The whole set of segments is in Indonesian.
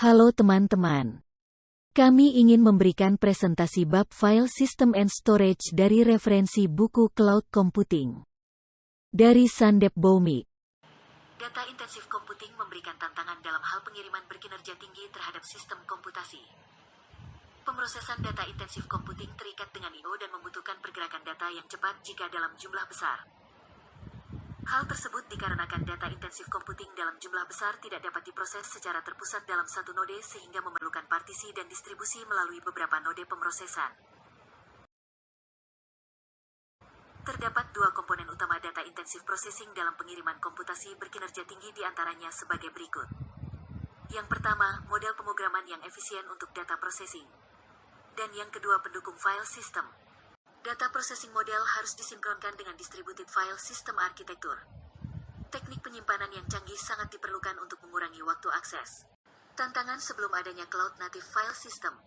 Halo teman-teman. Kami ingin memberikan presentasi bab File System and Storage dari referensi buku Cloud Computing. Dari Sandep Bhowmik. Data intensif computing memberikan tantangan dalam hal pengiriman berkinerja tinggi terhadap sistem komputasi. Pemrosesan data intensif computing terikat dengan I/O dan membutuhkan pergerakan data yang cepat jika dalam jumlah besar. Hal tersebut dikarenakan data intensif computing dalam jumlah besar tidak dapat diproses secara terpusat dalam satu node sehingga memerlukan partisi dan distribusi melalui beberapa node pemrosesan. Terdapat dua komponen utama data intensif processing dalam pengiriman komputasi berkinerja tinggi diantaranya sebagai berikut. Yang pertama, model pemrograman yang efisien untuk data processing. Dan yang kedua, pendukung file system. Data processing model harus disinkronkan dengan distributed file system arsitektur. Teknik penyimpanan yang canggih sangat diperlukan untuk mengurangi waktu akses. Tantangan sebelum adanya cloud native file system.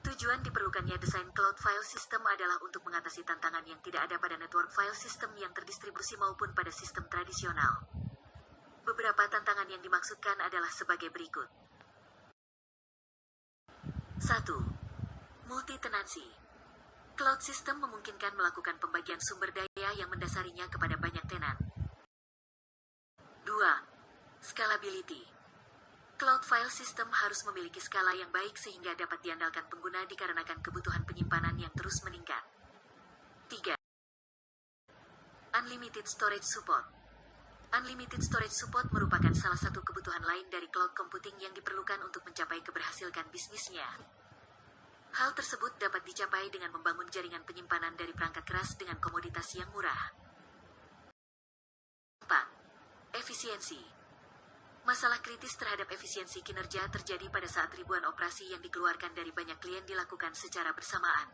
Tujuan diperlukannya desain cloud file system adalah untuk mengatasi tantangan yang tidak ada pada network file system yang terdistribusi maupun pada sistem tradisional. Beberapa tantangan yang dimaksudkan adalah sebagai berikut. 1. Multi-tenancy. Cloud system memungkinkan melakukan pembagian sumber daya yang mendasarinya kepada banyak tenan. 2. Scalability. Cloud file system harus memiliki skala yang baik sehingga dapat diandalkan pengguna dikarenakan kebutuhan penyimpanan yang terus meningkat. 3. Unlimited storage support. Unlimited storage support merupakan salah satu kebutuhan lain dari cloud computing yang diperlukan untuk mencapai keberhasilan bisnisnya. Hal tersebut dapat dicapai dengan membangun jaringan penyimpanan dari perangkat keras dengan komoditas yang murah. 4. Efisiensi. Masalah kritis terhadap efisiensi kinerja terjadi pada saat ribuan operasi yang dikeluarkan dari banyak klien dilakukan secara bersamaan.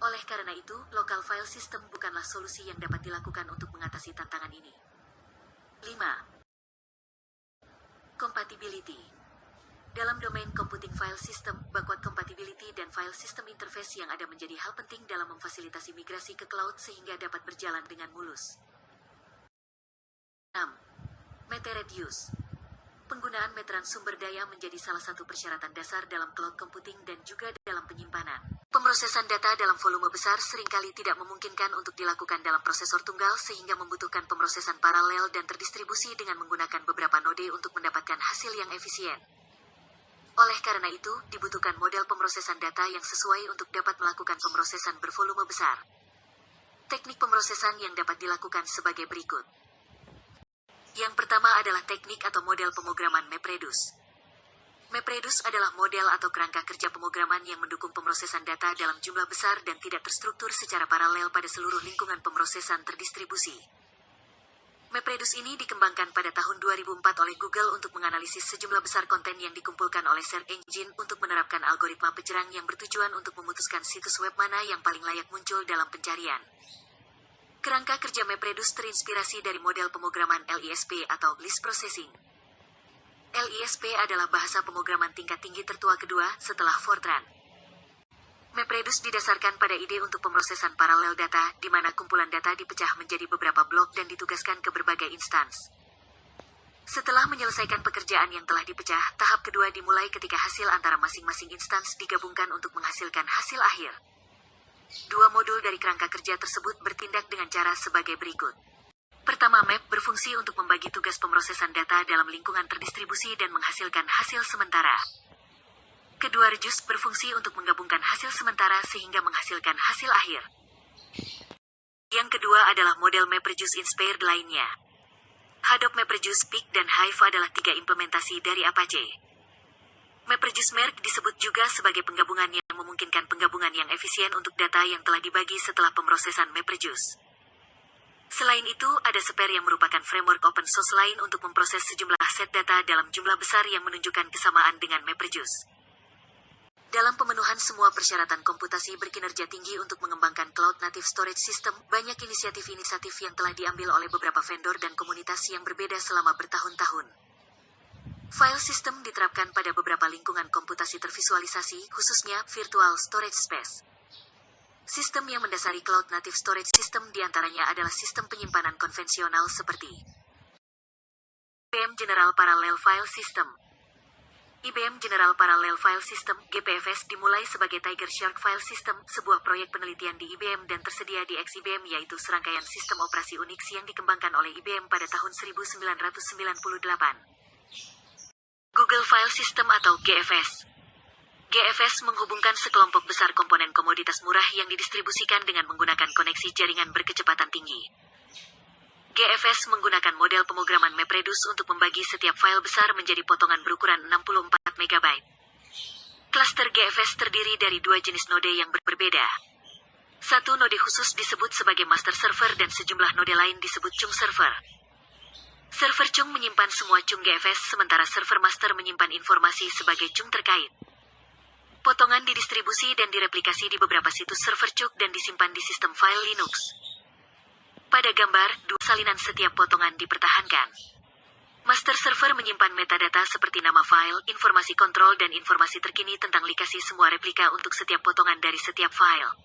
Oleh karena itu, local file system bukanlah solusi yang dapat dilakukan untuk mengatasi tantangan ini. 5. Compatibility. Dalam domain computing file system, backward compatibility dan file system interface yang ada menjadi hal penting dalam memfasilitasi migrasi ke cloud sehingga dapat berjalan dengan mulus. 6. Metered use. Penggunaan meteran sumber daya menjadi salah satu persyaratan dasar dalam cloud computing dan juga dalam penyimpanan. Pemrosesan data dalam volume besar seringkali tidak memungkinkan untuk dilakukan dalam prosesor tunggal sehingga membutuhkan pemrosesan paralel dan terdistribusi dengan menggunakan beberapa node untuk mendapatkan hasil yang efisien. Oleh karena itu, dibutuhkan model pemrosesan data yang sesuai untuk dapat melakukan pemrosesan bervolume besar. Teknik pemrosesan yang dapat dilakukan sebagai berikut. Yang pertama adalah teknik atau model pemrograman MapReduce. MapReduce adalah model atau kerangka kerja pemrograman yang mendukung pemrosesan data dalam jumlah besar dan tidak terstruktur secara paralel pada seluruh lingkungan pemrosesan terdistribusi. MapReduce ini dikembangkan pada tahun 2004 oleh Google untuk menganalisis sejumlah besar konten yang dikumpulkan oleh search engine untuk menerapkan algoritma pejerang yang bertujuan untuk memutuskan situs web mana yang paling layak muncul dalam pencarian. Kerangka kerja MapReduce terinspirasi dari model pemrograman LISP atau List Processing. LISP adalah bahasa pemrograman tingkat tinggi tertua kedua setelah Fortran. MapReduce didasarkan pada ide untuk pemrosesan paralel data, di mana kumpulan data dipecah menjadi beberapa blok dan ditugaskan ke berbagai instans. Setelah menyelesaikan pekerjaan yang telah dipecah, tahap kedua dimulai ketika hasil antara masing-masing instans digabungkan untuk menghasilkan hasil akhir. Dua modul dari kerangka kerja tersebut bertindak dengan cara sebagai berikut. Pertama, map berfungsi untuk membagi tugas pemrosesan data dalam lingkungan terdistribusi dan menghasilkan hasil sementara. Kedua, reduce berfungsi untuk menggabungkan hasil sementara sehingga menghasilkan hasil akhir. Yang kedua adalah model MapReduce Inspired lainnya. Hadoop MapReduce, Peak, dan Hive adalah tiga implementasi dari Apache. MapReduce Merge disebut juga sebagai penggabungan yang memungkinkan penggabungan yang efisien untuk data yang telah dibagi setelah pemrosesan MapReduce. Selain itu, ada Spare yang merupakan framework open source lain untuk memproses sejumlah set data dalam jumlah besar yang menunjukkan kesamaan dengan MapReduce. Dalam pemenuhan semua persyaratan komputasi berkinerja tinggi untuk mengembangkan Cloud Native Storage System, banyak inisiatif-inisiatif yang telah diambil oleh beberapa vendor dan komunitas yang berbeda selama bertahun-tahun. File system diterapkan pada beberapa lingkungan komputasi tervisualisasi, khususnya virtual storage space. Sistem yang mendasari Cloud Native Storage System diantaranya adalah sistem penyimpanan konvensional seperti IBM General Parallel File System, IBM General Parallel File System (GPFS) dimulai sebagai Tiger Shark File System, sebuah proyek penelitian di IBM dan tersedia di ex-IBM, yaitu serangkaian sistem operasi Unix yang dikembangkan oleh IBM pada tahun 1998. Google File System atau GFS. GFS menghubungkan sekelompok besar komponen komoditas murah yang didistribusikan dengan menggunakan koneksi jaringan berkecepatan tinggi. GFS menggunakan model pemrograman MapReduce untuk membagi setiap file besar menjadi potongan berukuran 64 MB. Klaster GFS terdiri dari dua jenis node yang berbeda. Satu node khusus disebut sebagai master server dan sejumlah node lain disebut chung server. Server chung menyimpan semua chung GFS, sementara server master menyimpan informasi sebagai chung terkait. Potongan didistribusi dan direplikasi di beberapa situs server chung dan disimpan di sistem file Linux. Pada gambar, dua salinan setiap potongan dipertahankan. Master server menyimpan metadata seperti nama file, informasi kontrol, dan informasi terkini tentang lokasi semua replika untuk setiap potongan dari setiap file.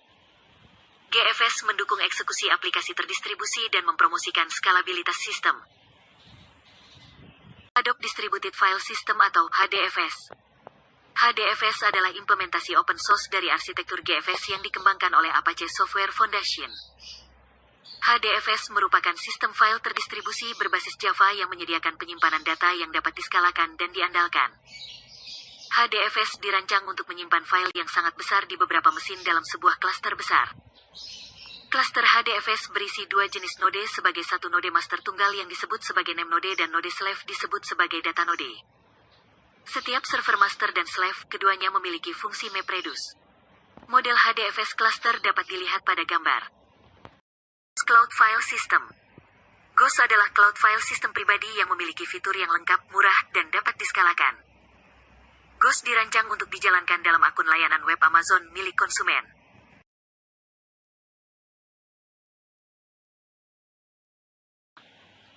GFS mendukung eksekusi aplikasi terdistribusi dan mempromosikan skalabilitas sistem. Adobe Distributed File System atau HDFS. HDFS adalah implementasi open source dari arsitektur GFS yang dikembangkan oleh Apache Software Foundation. HDFS merupakan sistem file terdistribusi berbasis Java yang menyediakan penyimpanan data yang dapat diskalakan dan diandalkan. HDFS dirancang untuk menyimpan file yang sangat besar di beberapa mesin dalam sebuah klaster besar. Klaster HDFS berisi dua jenis node sebagai satu node master tunggal yang disebut sebagai name node dan node slave disebut sebagai data node. Setiap server master dan slave keduanya memiliki fungsi MapReduce. Model HDFS cluster dapat dilihat pada gambar. Cloud File System. GOS adalah cloud file system pribadi yang memiliki fitur yang lengkap, murah, dan dapat diskalakan. GOS dirancang untuk dijalankan dalam akun layanan web Amazon milik konsumen.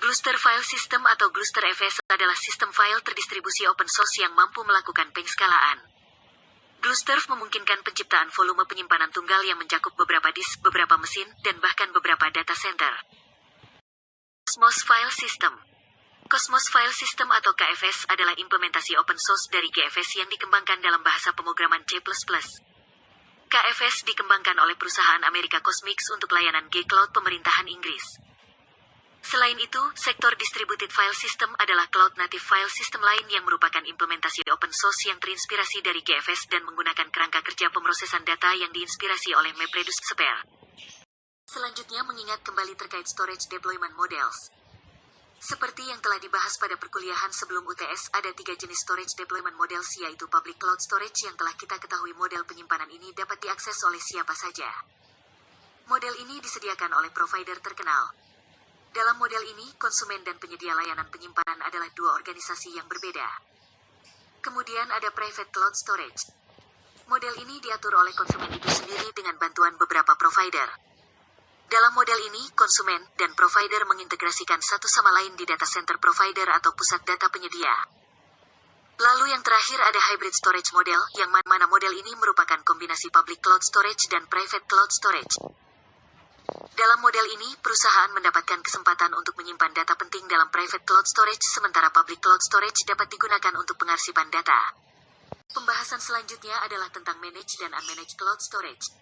Gluster File System atau Gluster FS adalah sistem file terdistribusi open source yang mampu melakukan pengskalaan. Gluster memungkinkan penciptaan volume penyimpanan tunggal yang mencakup beberapa disk, beberapa mesin, dan bahkan beberapa data center. Cosmos File System. Cosmos File System atau KFS adalah implementasi open source dari GFS yang dikembangkan dalam bahasa pemrograman C++. KFS dikembangkan oleh perusahaan Amerika Cosmix untuk layanan G-Cloud pemerintahan Inggris. Selain itu, sektor Distributed File System adalah Cloud Native File System lain yang merupakan implementasi open source yang terinspirasi dari GFS dan menggunakan kerangka kerja pemrosesan data yang diinspirasi oleh MapReduce Spare. Selanjutnya mengingat kembali terkait Storage Deployment Models. Seperti yang telah dibahas pada perkuliahan sebelum UTS, ada 3 jenis Storage Deployment Models, yaitu Public Cloud Storage yang telah kita ketahui model penyimpanan ini dapat diakses oleh siapa saja. Model ini disediakan oleh provider terkenal. Dalam model ini, konsumen dan penyedia layanan penyimpanan adalah dua organisasi yang berbeda. Kemudian ada Private Cloud Storage. Model ini diatur oleh konsumen itu sendiri dengan bantuan beberapa provider. Dalam model ini, konsumen dan provider mengintegrasikan satu sama lain di data center provider atau pusat data penyedia. Lalu yang terakhir ada Hybrid Storage Model, yang mana model ini merupakan kombinasi Public Cloud Storage dan Private Cloud Storage. Dalam model ini, perusahaan mendapatkan kesempatan untuk menyimpan data penting dalam private cloud storage, sementara public cloud storage dapat digunakan untuk pengarsipan data. Pembahasan selanjutnya adalah tentang managed dan unmanaged cloud storage.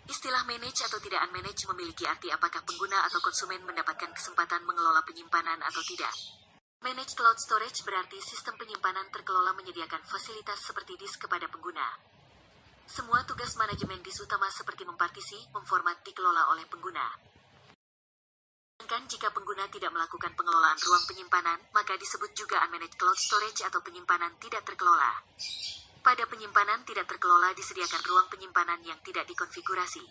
Istilah managed atau tidak unmanaged memiliki arti apakah pengguna atau konsumen mendapatkan kesempatan mengelola penyimpanan atau tidak. Managed cloud storage berarti sistem penyimpanan terkelola menyediakan fasilitas seperti disk kepada pengguna. Semua tugas manajemen disk utama seperti mempartisi, memformat dikelola oleh pengguna. Sedangkan jika pengguna tidak melakukan pengelolaan ruang penyimpanan, maka disebut juga unmanaged cloud storage atau penyimpanan tidak terkelola. Pada penyimpanan tidak terkelola disediakan ruang penyimpanan yang tidak dikonfigurasi.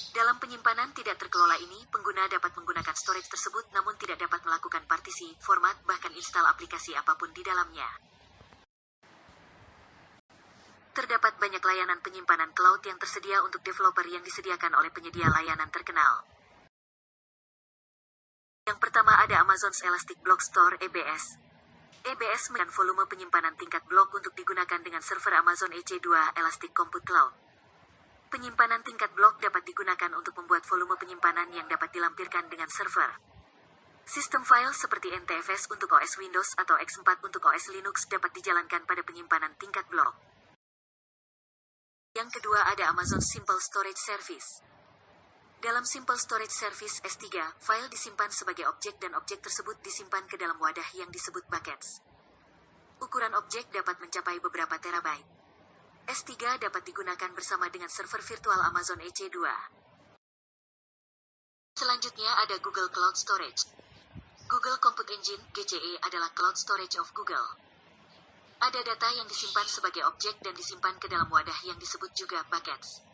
Dalam penyimpanan tidak terkelola ini, pengguna dapat menggunakan storage tersebut namun tidak dapat melakukan partisi, format, bahkan install aplikasi apapun di dalamnya. Terdapat banyak layanan penyimpanan cloud yang tersedia untuk developer yang disediakan oleh penyedia layanan terkenal. Yang pertama ada Amazon's Elastic Block Store (EBS). EBS menyediakan volume penyimpanan tingkat blok untuk digunakan dengan server Amazon EC2 Elastic Compute Cloud. Penyimpanan tingkat blok dapat digunakan untuk membuat volume penyimpanan yang dapat dilampirkan dengan server. Sistem file seperti NTFS untuk OS Windows atau X4 untuk OS Linux dapat dijalankan pada penyimpanan tingkat blok. Yang kedua ada Amazon Simple Storage Service. Dalam Simple Storage Service S3, file disimpan sebagai objek dan objek tersebut disimpan ke dalam wadah yang disebut buckets. Ukuran objek dapat mencapai beberapa terabyte. S3 dapat digunakan bersama dengan server virtual Amazon EC2. Selanjutnya ada Google Cloud Storage. Google Compute Engine, GCE, adalah cloud storage of Google. Ada data yang disimpan sebagai objek dan disimpan ke dalam wadah yang disebut juga buckets.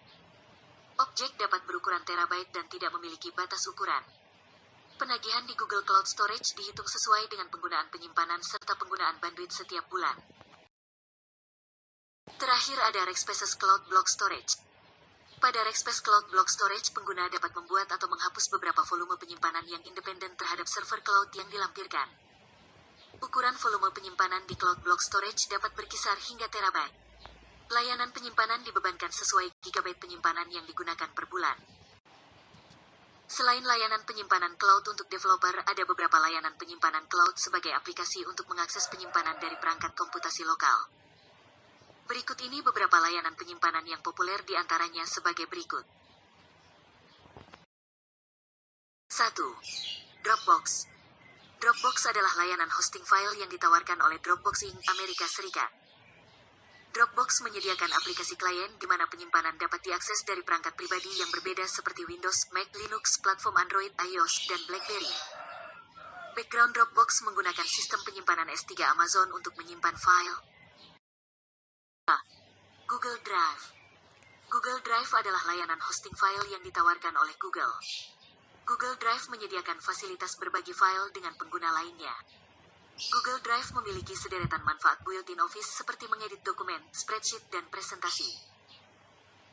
Objek dapat berukuran terabyte dan tidak memiliki batas ukuran. Penagihan di Google Cloud Storage dihitung sesuai dengan penggunaan penyimpanan serta penggunaan bandwidth setiap bulan. Terakhir ada Rackspace Cloud Block Storage. Pada Rackspace Cloud Block Storage, pengguna dapat membuat atau menghapus beberapa volume penyimpanan yang independen terhadap server cloud yang dilampirkan. Ukuran volume penyimpanan di Cloud Block Storage dapat berkisar hingga terabyte. Layanan penyimpanan dibebankan sesuai gigabyte penyimpanan yang digunakan per bulan. Selain layanan penyimpanan cloud untuk developer, ada beberapa layanan penyimpanan cloud sebagai aplikasi untuk mengakses penyimpanan dari perangkat komputasi lokal. Berikut ini beberapa layanan penyimpanan yang populer di antaranya sebagai berikut. 1. Dropbox. Dropbox adalah layanan hosting file yang ditawarkan oleh Dropbox Inc. Amerika Serikat. Dropbox menyediakan aplikasi klien di mana penyimpanan dapat diakses dari perangkat pribadi yang berbeda seperti Windows, Mac, Linux, platform Android, iOS, dan BlackBerry. Background Dropbox menggunakan sistem penyimpanan S3 Amazon untuk menyimpan file. Google Drive. Google Drive adalah layanan hosting file yang ditawarkan oleh Google. Google Drive menyediakan fasilitas berbagi file dengan pengguna lainnya. Google Drive memiliki sederetan manfaat built-in Office seperti mengedit dokumen, spreadsheet, dan presentasi.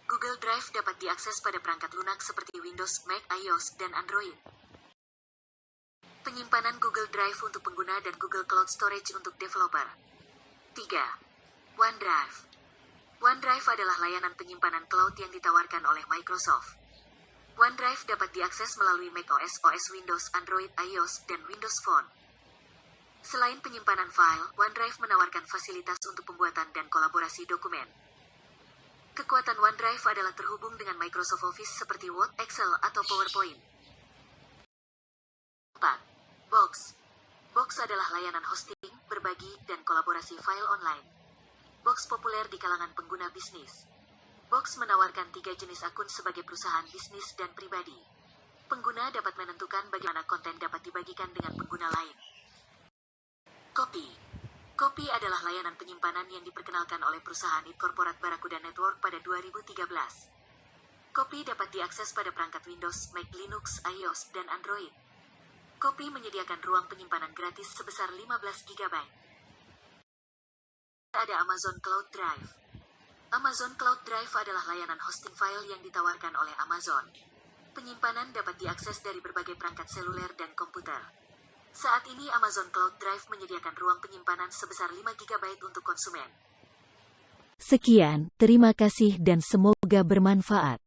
Google Drive dapat diakses pada perangkat lunak seperti Windows, Mac, iOS, dan Android. Penyimpanan Google Drive untuk pengguna dan Google Cloud Storage untuk developer. 3. OneDrive. OneDrive adalah layanan penyimpanan cloud yang ditawarkan oleh Microsoft. OneDrive dapat diakses melalui macOS, OS Windows, Android, iOS, dan Windows Phone. Selain penyimpanan file, OneDrive menawarkan fasilitas untuk pembuatan dan kolaborasi dokumen. Kekuatan OneDrive adalah terhubung dengan Microsoft Office seperti Word, Excel, atau PowerPoint. 4. Box. Box adalah layanan hosting, berbagi, dan kolaborasi file online. Box populer di kalangan pengguna bisnis. Box menawarkan 3 jenis akun sebagai perusahaan bisnis dan pribadi. Pengguna dapat menentukan bagaimana konten dapat dibagikan dengan pengguna lain. Copy. Copy adalah layanan penyimpanan yang diperkenalkan oleh perusahaan Corporate Barracuda Network pada 2013. Copy dapat diakses pada perangkat Windows, Mac, Linux, iOS, dan Android. Copy menyediakan ruang penyimpanan gratis sebesar 15 GB. Ada Amazon Cloud Drive. Amazon Cloud Drive adalah layanan hosting file yang ditawarkan oleh Amazon. Penyimpanan dapat diakses dari berbagai perangkat seluler dan komputer. Saat ini Amazon Cloud Drive menyediakan ruang penyimpanan sebesar 5 GB untuk konsumen. Sekian, terima kasih dan semoga bermanfaat.